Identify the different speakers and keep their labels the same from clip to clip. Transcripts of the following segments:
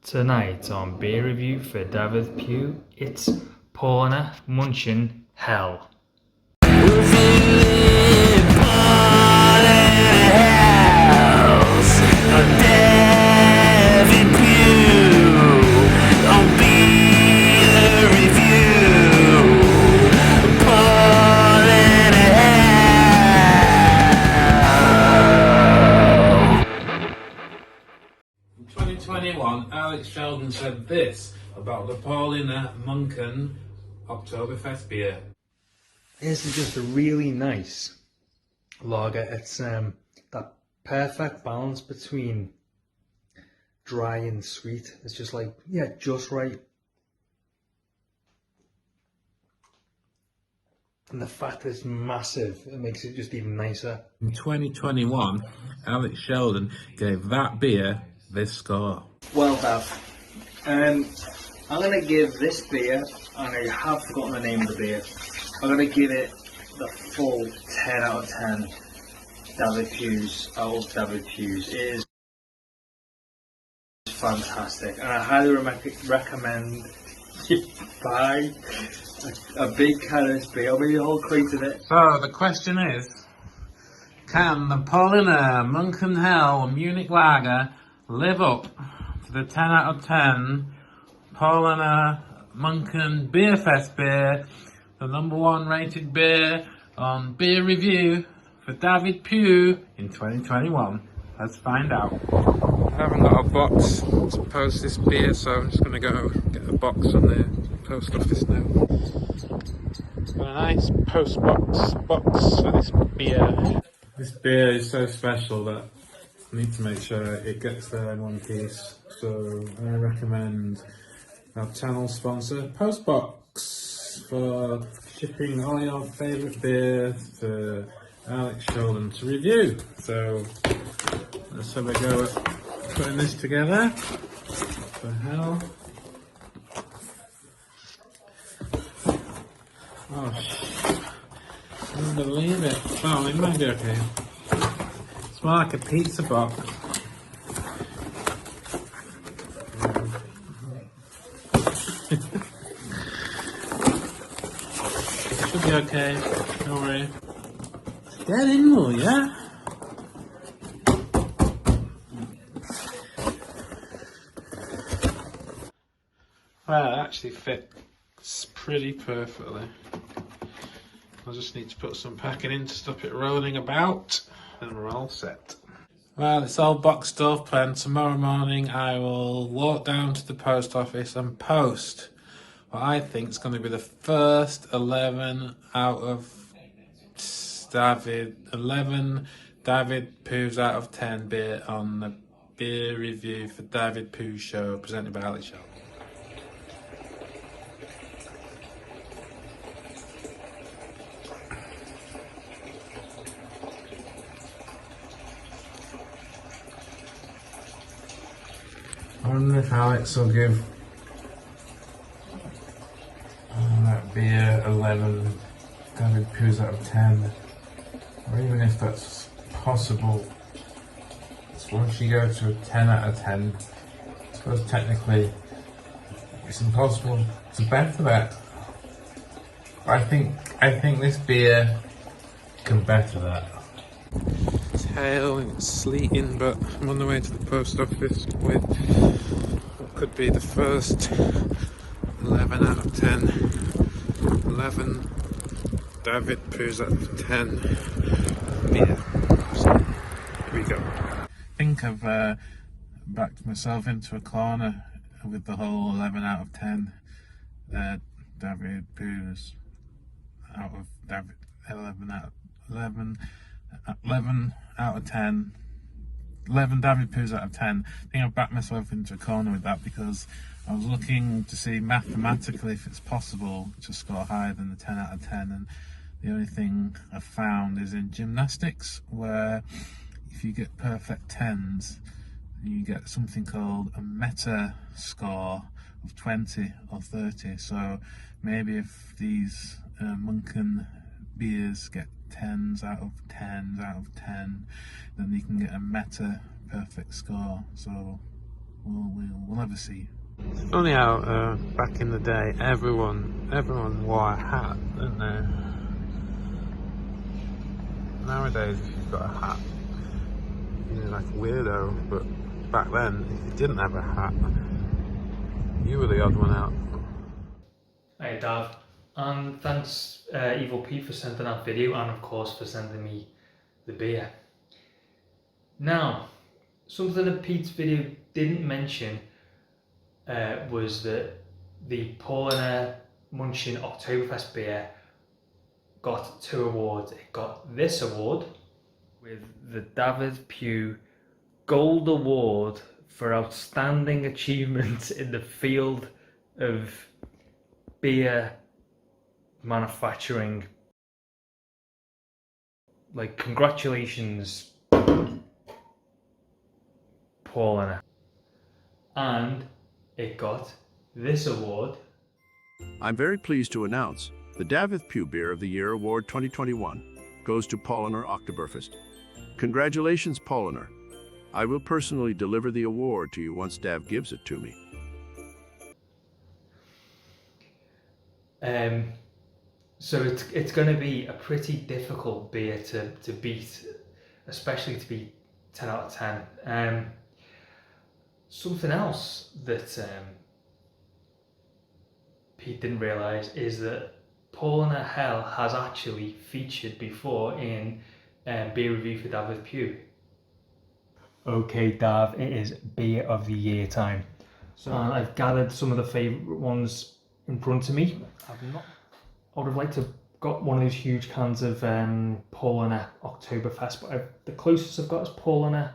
Speaker 1: Tonight on Beer Review for Dafydd Puw, it's Paulaner Hell.
Speaker 2: Dafydd Puw on Beer Review. Paulaner Hell.
Speaker 3: In 2021, Alex Sheldon said this about the Paulaner Oktoberfest beer.
Speaker 1: This is just a really nice lager. It's that perfect balance between dry and sweet. It's just like, yeah, just right. And the fat is massive. It makes it just even nicer.
Speaker 3: In 2021, Alex Sheldon gave that beer this score.
Speaker 1: Well, Dav, I'm going to give this beer, and I have forgotten the name of the beer, I'm going to give it the full 10 out of 10 Dafydd Puws out of Dafydd Puws. It is fantastic, and I highly recommend you buy a big can of this beer, or maybe a whole crate of it.
Speaker 3: So the question is, can the Paulaner Hell Munich Lager live up to the 10 out of 10 Paulaner Beerfest beer, the #1 rated beer on Beer Review for Dafydd Puw in 2021? Let's find out. I haven't got a box to post this beer, so I'm just going to go get a box from the post office now. Got a nice Postbox box for this beer. This beer is so special that I need to make sure it gets there in one piece. So I recommend our channel sponsor, Postbox, for shipping all your favourite beers to Alex Sheldon to review. So let's have a go at putting this together. For hell. Oh, I can't believe it. Well, it might be okay. It's more like a pizza box. Should be okay, don't worry. Get in more, yeah? Well, it actually fits pretty perfectly. I just need to put some packing in to stop it rolling about, and we're all set. Well, it's all boxed up, and tomorrow morning I will walk down to the post office and post what I think is going to be the first 11 out of Dafydd Puws out of 10 beer on the Beer Review for Dafydd Puw show presented by Alex Sheldon. I wonder if Alex will give that beer 11 Dafydd Puws out of 10, or even if that's possible. So once you go to a 10 out of 10, I suppose technically it's impossible to better that. But I think this beer can better that. It's hail and it's sleeting, but I'm on the way to the post office with what could be the first 11 out of 10. 11 Dafydd Puws out of 10 beer. So, here we go. I think I've backed myself into a corner with the whole 11 out of 10 Dafydd Puws out of 11 out of 10. 11 Dafydd Puws out of 10. I think I've backed myself into a corner with that because I was looking to see mathematically if it's possible to score higher than the 10 out of 10, and the only thing I've found is in gymnastics, where if you get perfect 10s, you get something called a meta score of 20 or 30. So maybe if these Munken beers get 10s out of 10s out of 10, then you can get a meta perfect score. So we'll
Speaker 4: we'll never see.
Speaker 3: It's funny how back in the day, everyone wore a hat, didn't they? Nowadays, if you've got a hat, you're like a weirdo. But back then, if you didn't have a hat, you were the odd one out.
Speaker 5: Hey Dav, and thanks Evil Pete for sending that video, and of course for sending me the beer. Now, something that Pete's video didn't mention was that the Paulaner Oktoberfest beer got 2 awards. It got this award with the Dafydd Puw Gold Award for Outstanding Achievement in the Field of Beer Manufacturing. Like, congratulations, Paulaner. And it got this award.
Speaker 6: I'm very pleased to announce the Dafydd Puw Beer of the Year Award 2021 goes to Paulaner Oktoberfest. Congratulations, Paulaner. I will personally deliver the award to you once Dav gives it to me.
Speaker 5: So it's going to be a pretty difficult beer to beat, especially to be 10 out of 10. Something else that Pete didn't realise is that Paulaner Hell has actually featured before in Beer Review for Dafydd Puw. Okay, Dav, it is Beer of the Year time. So I've gathered some of the favourite ones in front of me. I would have liked to have got one of those huge cans of Paulaner Oktoberfest, but the closest I've got is Paulaner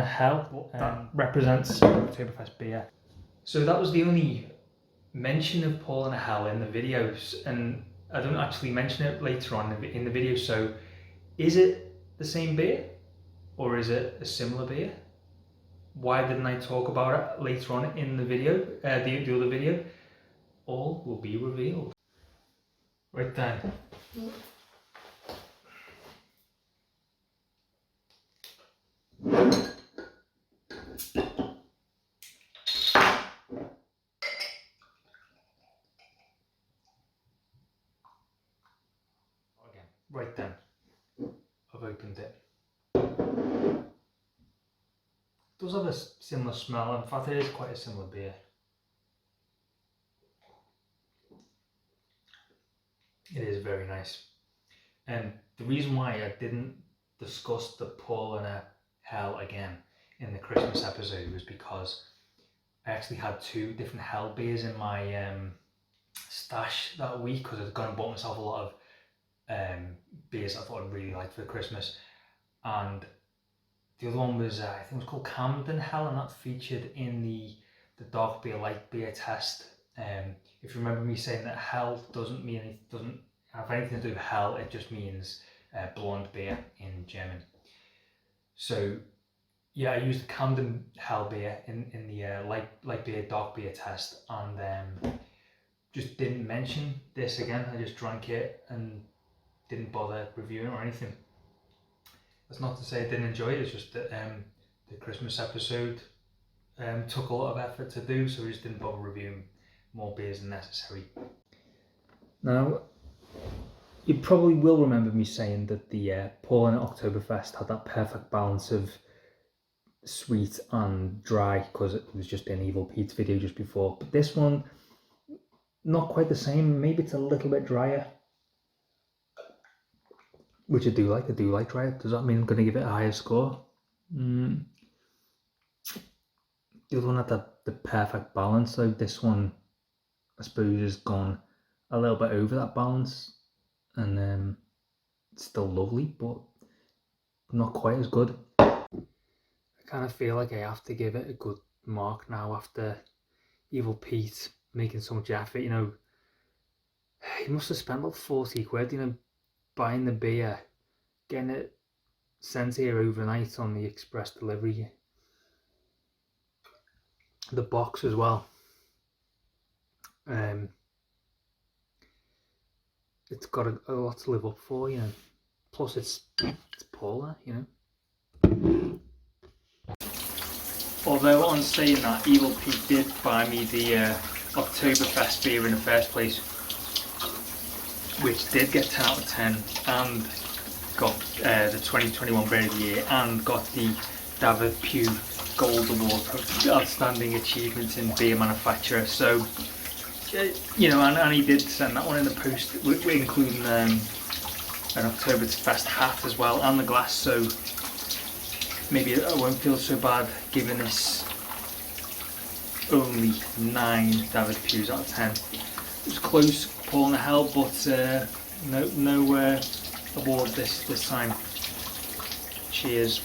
Speaker 5: Hell. That represents Oktoberfest beer. So that was the only mention of Paulaner Hell in the videos, and I don't actually mention it later on in the video. So is it the same beer, or is it a similar beer? Why didn't I talk about it later on in the video, the other video? All will be revealed. Right then. Again. Right then. I've opened it. It does have a similar smell. In fact, it is quite a similar beer. It is very nice. And the reason why I didn't discuss the Paulaner Hell again in the Christmas episode was because I actually had 2 different Hell beers in my stash that week, because I'd gone and bought myself a lot of beers I thought I'd really like for Christmas. And the other one was, I think it was called Camden Hell, and that featured in the dark beer, light beer test. If you remember me saying that Hell doesn't have anything to do with Hell, it just means blonde beer in German. So yeah, I used the Camden Hell beer in the light beer, dark beer test, and just didn't mention this again. I just drank it and didn't bother reviewing it or anything. That's not to say I didn't enjoy it, it's just that the Christmas episode took a lot of effort to do, so we just didn't bother reviewing more beers than necessary. Now, you probably will remember me saying that the Paulaner Oktoberfest had that perfect balance of sweet and dry, because it was just an Evil Pete's video just before. But this one, not quite the same. Maybe it's a little bit drier, which I do like. I do like drier. Does that mean I'm going to give it a higher score? The other one had the perfect balance, so this one, I suppose, has gone a little bit over that balance, and it's still lovely, but not quite as good. I kind of feel like I have to give it a good mark now after Evil Pete making so much effort. You know, he must have spent about 40 quid, you know, buying the beer, getting it sent here overnight on the express delivery, the box as well. It's got a lot to live up for, you know. Plus it's Paula, you know.
Speaker 1: although on saying that, Evil Pete did buy me the Oktoberfest beer in the first place, which did get 10 out of 10 and got the 2021 Beer of the Year and got the Dafydd Puw Gold Award for Outstanding Achievements in Beer Manufacturer. So, you know, and he did send that one in the post, including an Oktoberfest hat as well and the glass. So maybe I won't feel so bad giving this only 9 Dafydd Puws out of 10. It was close, Paulaner Hell, but no award this time. Cheers.